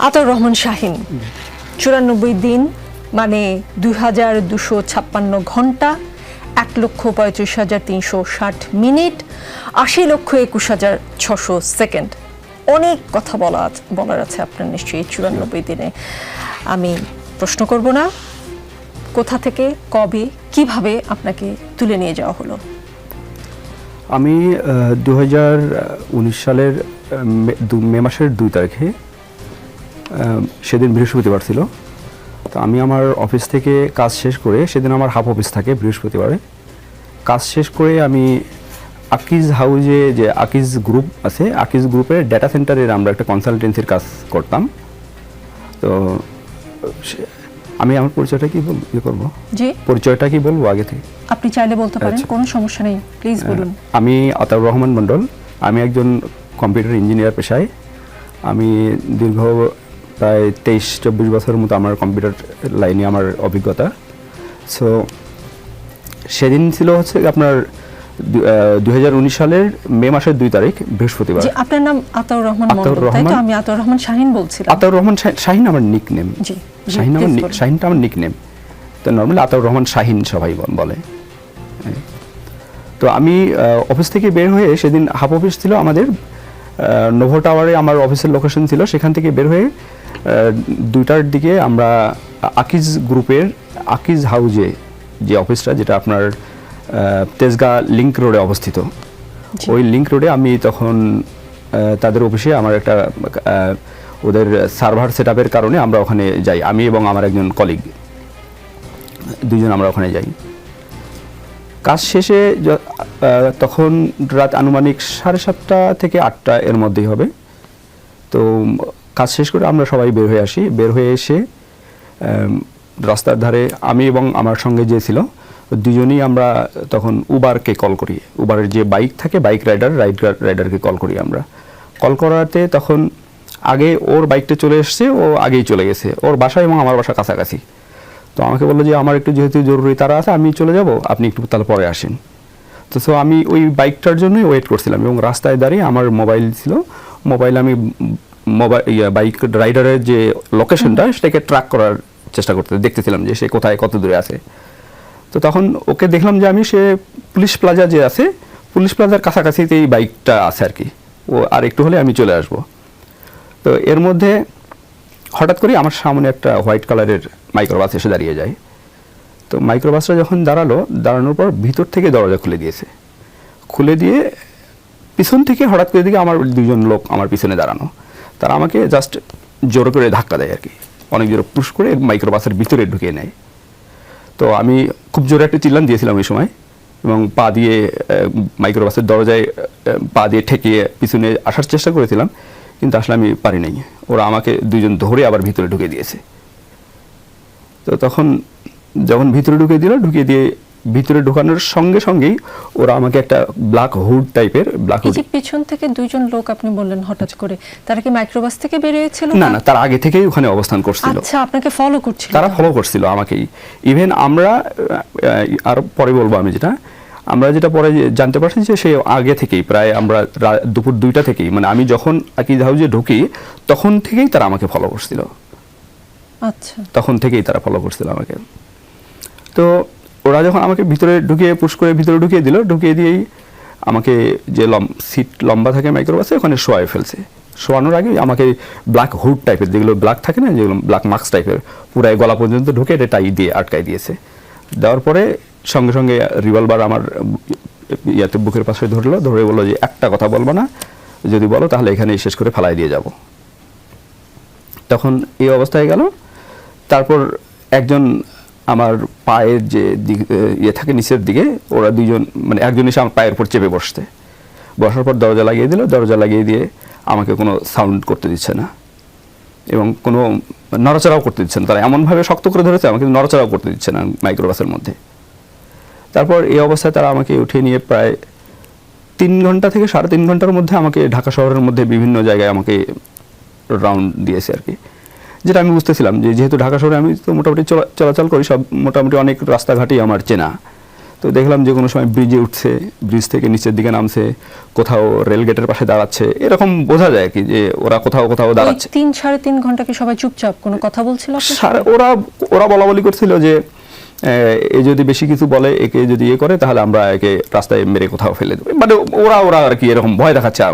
আতাউর রহমান শাহীন 94 দিন মানে 2256 ঘন্টা 1,35,360 মিনিট 80,21,600 সেকেন্ড। অনেক কথা বলার আছে আপনার নিশ্চয়ই 94 দিনে। আমি প্রশ্ন করব না কোথা থেকে কবে কিভাবে আপনাকে তুলে নিয়ে যাওয়া হলো। আমি 2019 সালের মে মাসের 2 তারিখে, সেদিন বৃহস্পতিবার ছিল। তো আমি আমার অফিস থেকে কাজ শেষ করে, সেদিন আমার হাফ অফিস থাকে বৃহস্পতিবারে, কাজ শেষ করে আমি আকিজ হাউজে যে আকিজ গ্রুপ আছে, আকিজ গ্রুপের ডেটা সেন্টারের আমরা একটা কনসালটেন্সির কাজ করতাম। তো আমি আমার পরিচয়টা কি করবো? জি, পরিচয়টা কি বলবো আগে থেকে? আপনি চাইলে বলতে পারেন, কোনো সমস্যা নেই, প্লিজ বলুন। আমি আতাউর রহমান মণ্ডল, আমি একজন কম্পিউটার ইঞ্জিনিয়ার পেশায়। আমি দীর্ঘ প্রায় 23-24 বছরের মতো আমার কম্পিউটার লাইনে আমার অভিজ্ঞতা। সো সেদিন ছিল হচ্ছে আপনার 2019 সালের মে মাসের 2 তারিখ বৃহস্পতিবার। আপনার নাম আতাউর রহমান মণ্ডল, তাই তো? আমি আতাউর রহমান শাহীন বলছিলাম। আতাউর রহমান শাহীন আমার নিকনেম। জি, শাহীনটা আমার নিকনেম। তো নরমালি আতাউর রহমান শাহীন সবাই বলে। তো আমি অফিস থেকে বের হয়ে, সেদিন হাফ অফিস ছিল আমাদের, নোভো টাওয়ারে আমার অফিসের লোকেশন ছিল। সেখান থেকে বের হয়ে 2টার দিকে আমরা আকিজ গ্রুপের আকিজ হাউজে যে অফিসটা, যেটা আপনার তেজগাঁ লিংক রোডে অবস্থিত, ওই লিংক রোডে আমি তখন তাদের অফিসে আমার একটা ওদের সার্ভার সেট আপের কারণে আমরা ওখানে যাই। আমি এবং আমার একজন কলিগ, দুজন আমরা ওখানে যাই। কাজ শেষে তখন রাত আনুমানিক 7:30 থেকে 8টা এর মধ্যেই হবে। তো কাজ শেষ করে আমরা সবাই বের হয়ে আসি। বের হয়ে এসে রাস্তার ধারে আমি এবং আমার সঙ্গে যে ছিল দুজনেই আমরা তখন উবারকে কল করি। উবারের যে বাইক থাকে, বাইক রাইডারকে কল করি আমরা। কল করাতে তখন আগে ওর বাইকটা চলে এসছে, ও আগেই চলে গেছে। ওর বাসা এবং আমার বাসা কাছাকাছি। তো আমাকে বললো যে আমার একটু যেহেতু জরুরি তারা আছে, আমি চলে যাব, আপনি একটু তাহলে পরে আসেন। তো সো আমি ওই বাইকটার জন্যই ওয়েট করছিলাম এবং রাস্তায় দাঁড়িয়ে আমার মোবাইল ছিল, মোবাইল আমি বাইক রাইডারের যে লোকেশনটা সেটাকে ট্র্যাক করার চেষ্টা দেখতেছিলাম যে সে কোথায় কত দূরে আছে। তো তখন ওকে দেখলাম যে আমি সে পুলিশ প্লাজা যে আছে, পুলিশ প্লাজার কাছাকাছিতে এই বাইকটা আছে আর কি, ও আর একটু হলে আমি চলে আসব। তো এর মধ্যে হঠাৎ করে আমার সামনে একটা হোয়াইট কালারের মাইক্রোবাস এসে দাঁড়িয়ে যায়। তো মাইক্রোবাসটা যখন দাঁড়ানোর পর ভিতর থেকে দরজা খুলে দিয়েছে। খুলে দিয়ে পিছন থেকে হঠাৎ করে দিকে আমার 2জন লোক আমার পিছনে দাঁড়ানো, তারা আমাকে জাস্ট জোর করে ধাক্কা দেয় আর কি, অনেক জোরে পুশ করে মাইক্রোবাসের ভিতরে ঢুকিয়ে নেয়। তো আমি খুব জোরে একটা চিল্লান দিয়েছিলাম ওই সময় এবং পা দিয়ে মাইক্রোবাসের দরজায় পা দিয়ে ঠেকিয়ে পিছনে আসার চেষ্টা করেছিলাম, কিন্তু আসলে আমি পারি নাই। ওরা আমাকে 2জন ধরে আবার ভিতরে ঢুকিয়ে দিয়েছে। তো তখন যখন ভিতরে ঢুকিয়ে দিয়ে ভিতরে ঢোকানোর সঙ্গে সঙ্গেই ওরা আমাকে একটা ব্ল্যাক হুড টাইপের পিছন থেকে 2জন লোক আপনি বললেন হঠাৎ করে, তারা কি মাইক্রোবাস থেকে বেরিয়েছিল? না, তার আগে থেকেই ওখানে অবস্থান করছিল। আচ্ছা, আপনাকে ফলো করছিল? তারা ফলো করছিল আমাকেই। ইভেন আমরা আর পরে বলবো, আমি যেটা পরে জানতে পারছি যে সে আগে থেকেই, প্রায় আমরা দুপুর 2টা থেকেই, মানে আমি যখন আকিজ হাউজে ঢুকি তখন থেকেই তারা আমাকে ফলো করছিল। আচ্ছা, তখন থেকেই তারা ফলো করছিল আমাকে। তো ওরা যখন আমাকে ভিতরে ঢুকিয়ে পুশ করে ভিতরে ঢুকিয়ে দিয়েই আমাকে যে সিট লম্বা থাকে মাইক্রোবাসে ওখানে শোয়ায় ফেলছে। শোয়ানোর আগে আমাকে ব্ল্যাক হুড টাইপের, যেগুলো ব্ল্যাক থাকে না, যেগুলো ব্ল্যাক মাস্ক টাইপের, পুরাই গলা পর্যন্ত ঢুকে এটা টাই দিয়ে আটকায় দিয়েছে। দেওয়ার পরে সঙ্গে সঙ্গে রিভলভার আমার বুকের পাশে ধরে বললো যে একটা কথা বলবো না, যদি বলো তাহলে এখানে শেষ করে ফেলাই দিয়ে যাব। তখন এই অবস্থায় গেল। তারপর একজন আমার পায়ের যে থাকে নিচের দিকে, ওরা 2জন, মানে একজন এসে আমার পায়ের উপর চেপে বসার পর দরজা লাগিয়ে দিয়ে আমাকে কোনো সাউন্ড করতে দিচ্ছে না এবং কোনো নড়াচড়াও করতে দিচ্ছে না। তারা এমনভাবে শক্ত করে ধরেছে আমাকে, নড়াচড়াও করতে দিচ্ছে না মাইক্রোবাসের মধ্যে। তারপর এই অবস্থায় তারা আমাকে উঠিয়ে নিয়ে প্রায় 3 ঘন্টা থেকে 3.5 ঘন্টার মধ্যে আমাকে ঢাকা শহরের মধ্যে বিভিন্ন জায়গায় আমাকে রাউন্ড দিয়েছে আর কি। যেটা আমি বুঝতেছিলাম যে যেহেতু ঢাকা শহরে আমি তো মোটামুটি চলাচল করি, সব মোটামুটি অনেক রাস্তাঘাটই আমার চেনা। তো দেখলাম যে কোনো সময় ব্রিজে উঠছে, ব্রিজ থেকে নিচের দিকে নামছে, কোথাও রেলগেটের পাশে দাঁড়াচ্ছে, এরকম বোঝা যায় কি যে ওরা কোথাও কোথাও দাঁড়াচ্ছে। 3-3.5 ঘন্টা কি সবাই চুপচাপ কোনো কথা বলছিল আপনার সাথে? ওরা বলা বলি করছিল যে এ যদি বেশি কিছু বলে, একে যদি ইয়ে করে, তাহলে আমরা একে রাস্তায় মেরে কোথাও ফেলে দেবো, মানে ওরা আর কি এরকম ভয় দেখাচ্ছে আমাকে।